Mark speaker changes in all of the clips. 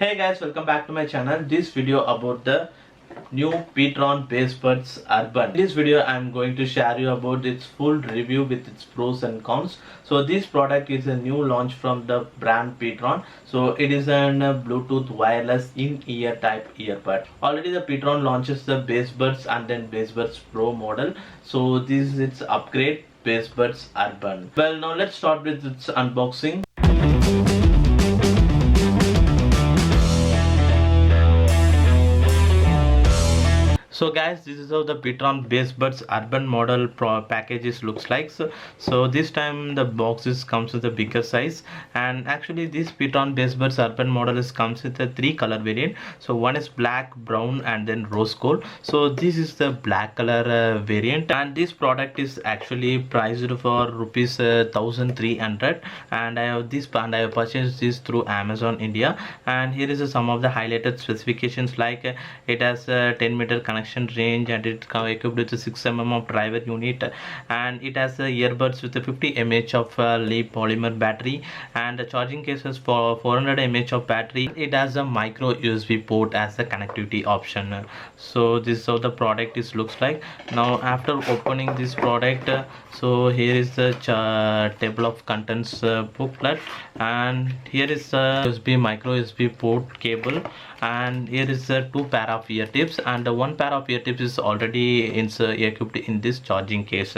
Speaker 1: Hey guys, welcome back to my channel. This video about the new Ptron Bassbuds Urban. In this video I'm going to share you about its full review with its pros and cons. So this product is a new launch from the brand Ptron. So it is an Bluetooth wireless in-ear type earbud. Already the Ptron launches the Bassbuds and then Bassbuds Pro model. So this is its upgrade Bassbuds Urban. Well, now let's start with its unboxing. So guys, this is how the Ptron Bassbuds Urban model packages looks like. So this time the boxes comes with a bigger size, and actually this Ptron Bassbuds Urban model comes with a 3-color variant. So one is black, brown, and then rose gold. So this is the black color variant, and this product is actually priced for rupees 1300, and I have purchased this through Amazon India. And here is some of the highlighted specifications, like it has a 10-meter connection range, and it equipped with a 6 mm of driver unit, and it has earbuds with a 50 mAh of lead polymer battery, and the charging cases for 400 mAh of battery. It has a micro USB port as a connectivity option. So this is how the product looks like. Now after opening this product, so here is the table of contents booklet, and here is the micro USB port cable, and here is the 2 pair of ear tips, and the 1 pair of ear tips is already equipped in this charging case.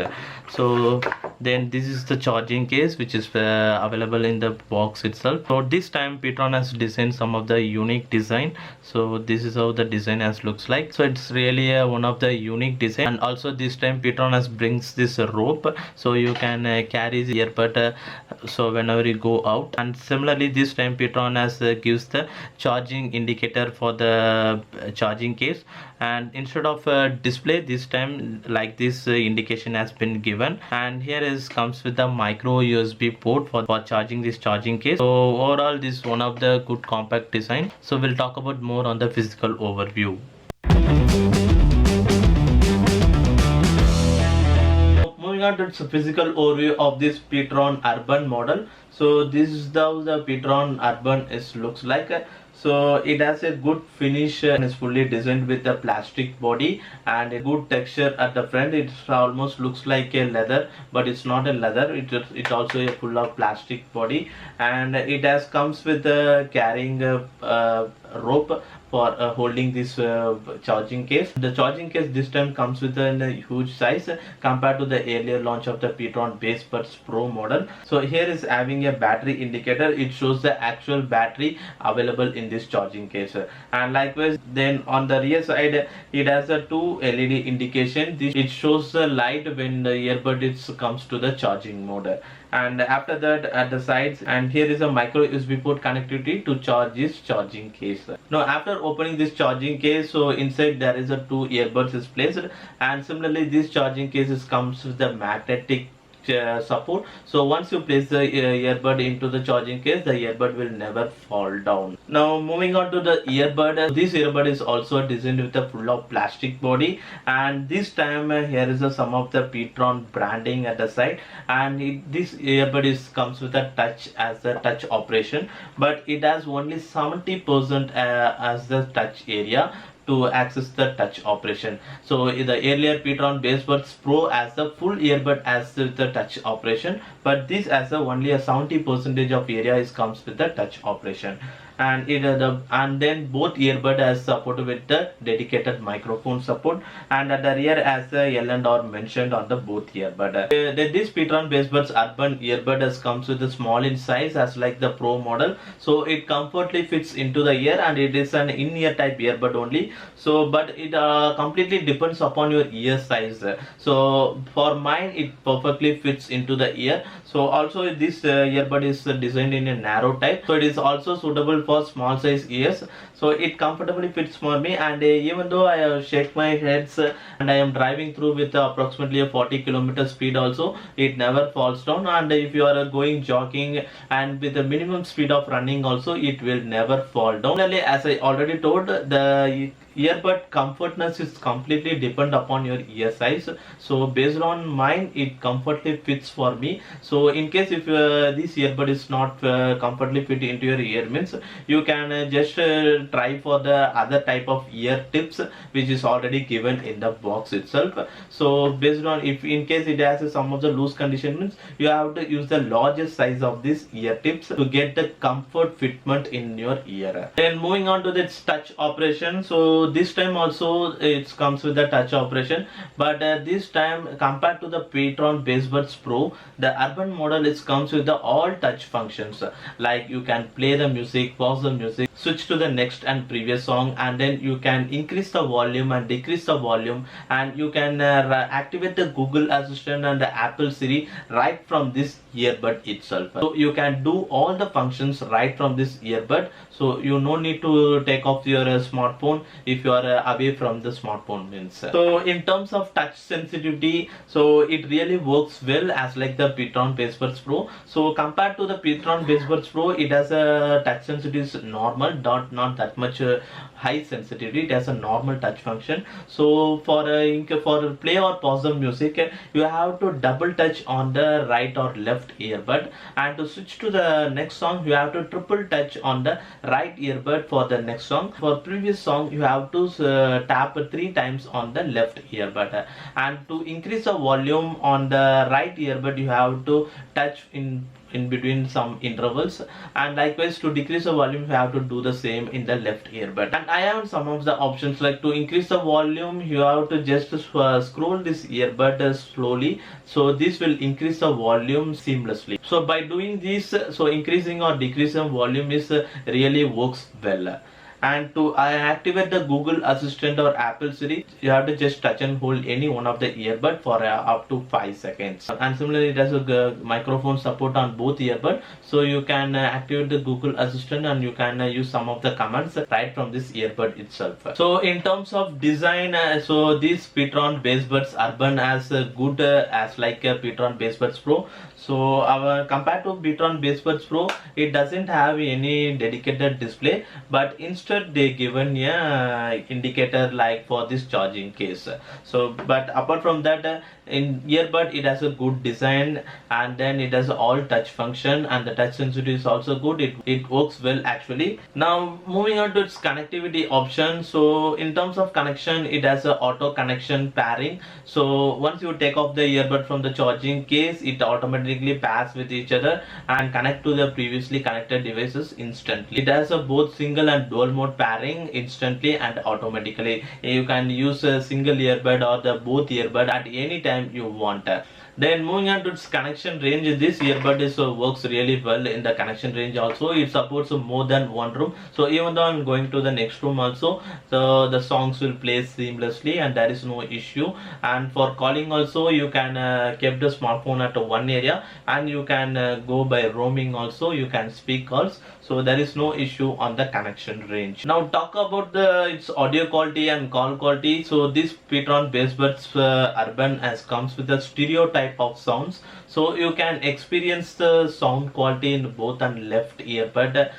Speaker 1: So then this is the charging case which is available in the box itself. So this time Ptron has designed some of the unique design. So this is how the design has looks like. So it's really one of the unique design, and also this time Ptron has brings this rope, so you can carry the earbud so whenever you go out. And similarly this time Ptron has gives the charging indicator for the charging case, and instead of display this time, like this indication has been given. And here is comes with the micro USB port for charging this charging case. So overall this is one of the good compact design. So we'll talk about more on the physical overview. Moving on to the physical overview of this Ptron Urban model. So this is how the Ptron Urban looks like. So it has a good finish and is fully designed with a plastic body and a good texture at the front. It almost looks like a leather, but it's not a leather. It also a full of plastic body, and it has comes with a carrying rope for holding this charging case. The charging case this time comes with a huge size compared to the earlier launch of the Ptron Bassbuds Pro model. So here is having a battery indicator. It shows the actual battery available in this charging case, and likewise then on the rear side it has a 2 LED indication. It shows the light when the earbud comes to the charging mode, and after that at the sides, and here is a micro USB port connectivity to charge this charging case. Now after opening this charging case, so inside there is a 2 earbuds is placed, and similarly this charging case comes with the magnetic support. So once you place the earbud into the charging case, the earbud will never fall down. Now moving on to the earbud, this earbud is also designed with a full of plastic body, and this time here is some of the Ptron branding at the side, and this earbud comes with a touch as a touch operation, but it has only 70% as the touch area to access the touch operation. So the earlier Ptron Bassbuds Pro as the full earbud as the touch operation, but this as only a 70% of area comes with the touch operation. And and then both earbud has supported with the dedicated microphone support, and at the rear as the L and R mentioned on the both earbud. This Ptron Bassbuds Urban earbud comes with a small in size as like the Pro model, so it comfortably fits into the ear, and it is an in-ear type earbud only. So but it completely depends upon your ear size. So for mine it perfectly fits into the ear. So also this earbud is designed in a narrow type, so it is also suitable for small size ears. So it comfortably fits for me, and even though I shake my heads and I am driving through with approximately a 40 km speed also, it never falls down. And if you are going jogging and with a minimum speed of running also, it will never fall down. As I already told, the earbud comfortness is completely depend upon your ear size. So based on mine, it comfortably fits for me. So in case if this earbud is not comfortably fit into your ear means, you can just try for the other type of ear tips which is already given in the box itself. So based on, if in case it has some of the loose condition means, you have to use the largest size of these ear tips to get the comfort fitment in your ear. Then moving on to this touch operation. So this time also it comes with the touch operation, but this time compared to the Ptron Bassbuds Pro, the urban model is comes with the all touch functions, like you can play the music, pause the music, switch to the next and previous song, and then you can increase the volume and decrease the volume, and you can activate the Google Assistant and the Apple Siri right from this earbud itself. So you can do all the functions right from this earbud, so you no need to take off your smartphone if you are away from the smartphone means. So in terms of touch sensitivity, so it really works well as like the Ptron Bassbuds Pro. So compared to the Ptron Bassbuds Pro, it has a touch sensitivity normal, not that much high sensitivity. It has a normal touch function. So for play or pause the music, you have to double touch on the right or left earbud, and to switch to the next song, you have to triple touch on the right earbud for the next song. For previous song, you have to tap 3 times on the left earbud, and to increase the volume on the right earbud, you have to touch in between some intervals, and likewise to decrease the volume, you have to do the same in the left earbud. And I have some of the options, like to increase the volume, you have to just scroll this earbud slowly, so this will increase the volume seamlessly. So by doing this, so increasing or decreasing volume is really works well. And to activate the Google Assistant or Apple Siri, you have to just touch and hold any one of the earbud for up to 5 seconds. And similarly, it has a microphone support on both earbud, so you can activate the Google Assistant and you can use some of the commands right from this earbud itself. So in terms of design, so this Ptron Bassbuds Urban as good as like a Ptron Bassbuds Pro. So compared to Ptron Bassbuds Pro, it doesn't have any dedicated display, but instead they given a indicator like for this charging case. So but apart from that, in earbud it has a good design, and then it has all touch function, and the touch sensitivity is also good. It works well actually. Now moving on to its connectivity option. So in terms of connection, it has a auto connection pairing. So once you take off the earbud from the charging case, it automatically pairs with each other and connect to the previously connected devices instantly. It has a both single and dual mode pairing instantly and automatically. You can use a single earbud or the both earbud at any time you want. Then moving on to its connection range, this earbud is works really well in the connection range also. It supports more than one room, so even though I'm going to the next room also, so the songs will play seamlessly and there is no issue. And for calling also, you can keep the smartphone at one area, and you can go by roaming also, you can speak calls, so there is no issue on the connection range. Now talk about its audio quality and call quality. So this Ptron Bassbuds Urban as comes with a stereo type of sounds, so you can experience the sound quality in both and left earbud,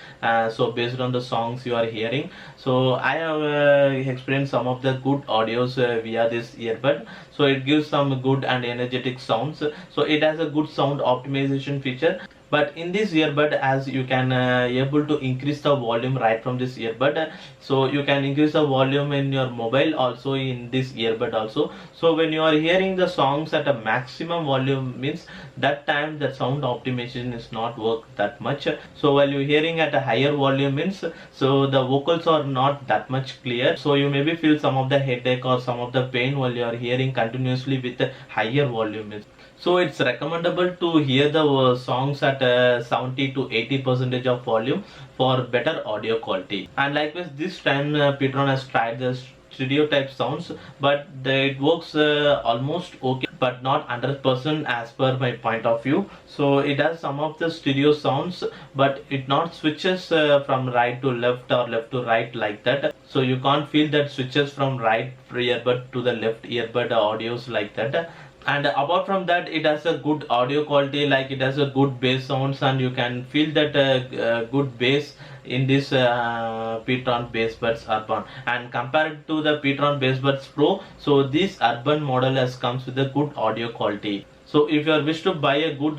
Speaker 1: so based on the songs you are hearing. So I have experienced some of the good audios via this earbud, so it gives some good and energetic sounds. So it has a good sound optimization feature. But in this earbud, as you can able to increase the volume right from this earbud, so you can increase the volume in your mobile also in this earbud also. So when you are hearing the songs at a maximum volume means, that time the sound optimization is not work that much. So while you're hearing at a higher volume means, so the vocals are not that much clear, so you maybe feel some of the headache or some of the pain while you are hearing continuously with a higher volume. So it's recommendable to hear the songs at 70 to 80% of volume for better audio quality. And likewise, this time Ptron has tried the stereo type sounds, but it works almost okay, but not 100% as per my point of view. So it has some of the stereo sounds, but it not switches from right to left or left to right like that. So you can't feel that switches from right earbud to the left earbud audios like that. And apart from that, it has a good audio quality, like it has a good bass sounds, and you can feel that good bass in this Ptron Bassbuds Urban. And compared to the Ptron Bassbuds Pro, so this Urban model has comes with a good audio quality. So if you wish to buy a good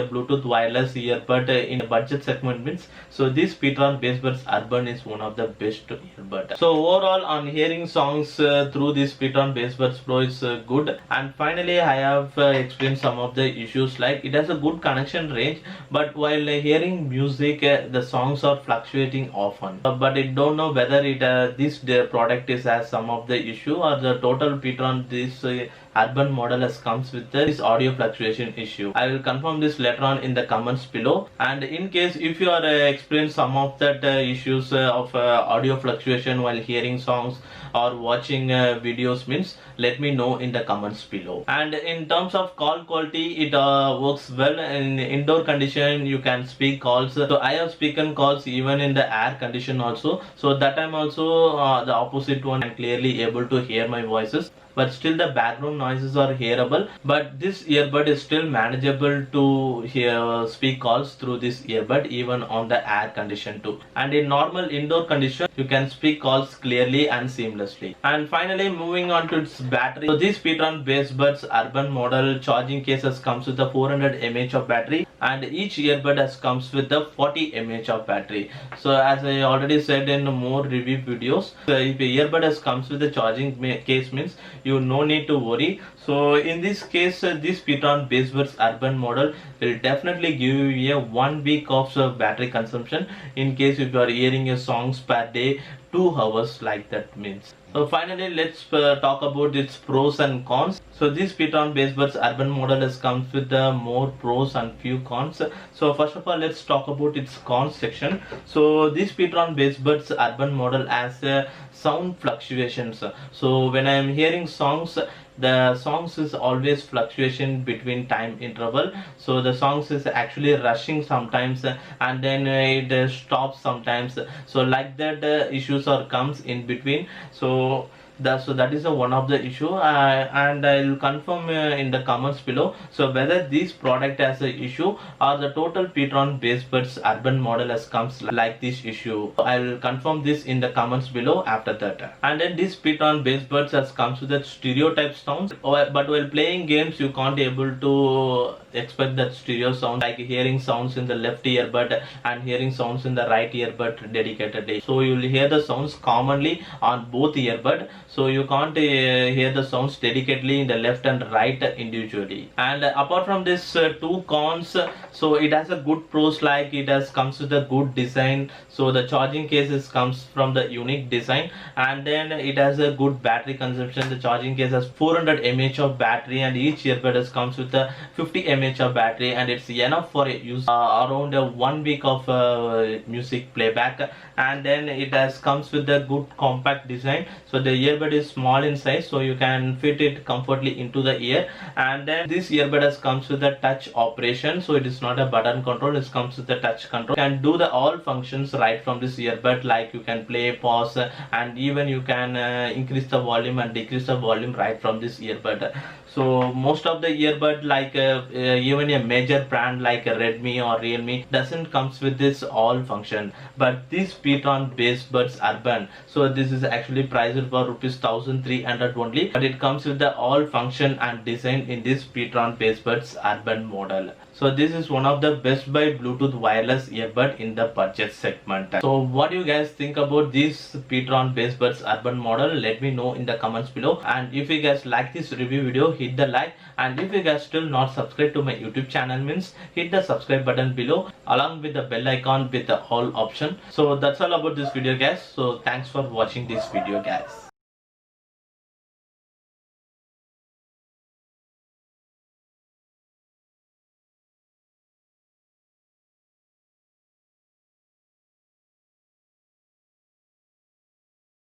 Speaker 1: Bluetooth wireless earbud in a budget segment means, so this Ptron Bassbuds Urban is one of the best earbud. So overall on hearing songs through this Ptron Bassbuds Pro is good. And finally I have explained some of the issues, like it has a good connection range, but while hearing music the songs are fluctuating often. But I don't know whether it this product is has some of the issue, or the total Ptron this Urban model has comes with this audio fluctuation issue. I will confirm this later on in the comments below. And in case if you are experiencing some of that issues of audio fluctuation while hearing songs or watching videos means, let me know in the comments below. And in terms of call quality, it works well in indoor condition. You can speak calls, so I have spoken calls even in the air condition also, so that time also the opposite one I'm clearly able to hear my voices, but still the background noises are hearable. But this earbud is still manageable to hear speak calls through this earbud even on the air condition too. And in normal indoor condition you can speak calls clearly and seamlessly. And finally moving on to its battery, so this Ptron Bassbuds Urban model charging cases comes with a 400 mAh of battery, and each earbud has comes with the 40 mAh of battery. So as I already said in more review videos, if a earbud has comes with the charging case means you no need to worry. So in this case this Ptron Bassbuds Urban model will definitely give you a 1 week of battery consumption in case if you are hearing your songs per day 2 hours, like that means. So finally let's talk about its pros and cons. So this Ptron Bassbuds Urban model has comes with more pros and few cons. So first of all let's talk about its cons section. So this Ptron Bassbuds Urban model has sound fluctuations. So when I am hearing songs, the songs is always fluctuation between time interval. So the songs is actually rushing sometimes and then it stops sometimes. So like that issues are comes in between. So that is one of the issue, and I'll confirm in the comments below, so whether this product has a issue or the total Ptron Bassbuds Urban model has comes like this issue. I'll confirm this in the comments below after that. And then this Ptron Bassbuds has comes with that stereotype sounds, but while playing games you can't able to expect that stereo sound, like hearing sounds in the left earbud and hearing sounds in the right earbud dedicatedly. So you will hear the sounds commonly on both earbud, so you can't hear the sounds dedicatedly in the left and right individually. And apart from this two cons, so it has a good pros, like it has comes with a good design. So the charging cases comes from the unique design, and then it has a good battery consumption. The charging case has 400 mAh of battery, and each earbud has comes with a 50 mAh of battery, and it's enough for use around 1 week of music playback. And then it has comes with a good compact design, so the earbud is small in size, so you can fit it comfortably into the ear. And then this earbud has comes with a touch operation, so it is not a button control, it comes with a touch control. You can do the all functions right from this earbud, like you can play, pause, and even you can increase the volume and decrease the volume right from this earbud. So most of the earbud, like even a major brand like Redmi or Realme doesn't comes with this all function, but this Ptron Bassbuds Urban, so this is actually priced for rupees 1300 only, but it comes with the all function and design in this Ptron Bassbuds Urban model. So this is one of the best buy Bluetooth wireless earbud in the budget segment. So what do you guys think about this Ptron Bassbuds Urban model? Let me know in the comments below. And if you guys like this review video, hit the like, and if you guys still not subscribed to my YouTube channel means, hit the subscribe button below along with the bell icon with the all option. So that's all about this video guys. So thanks for watching this video guys.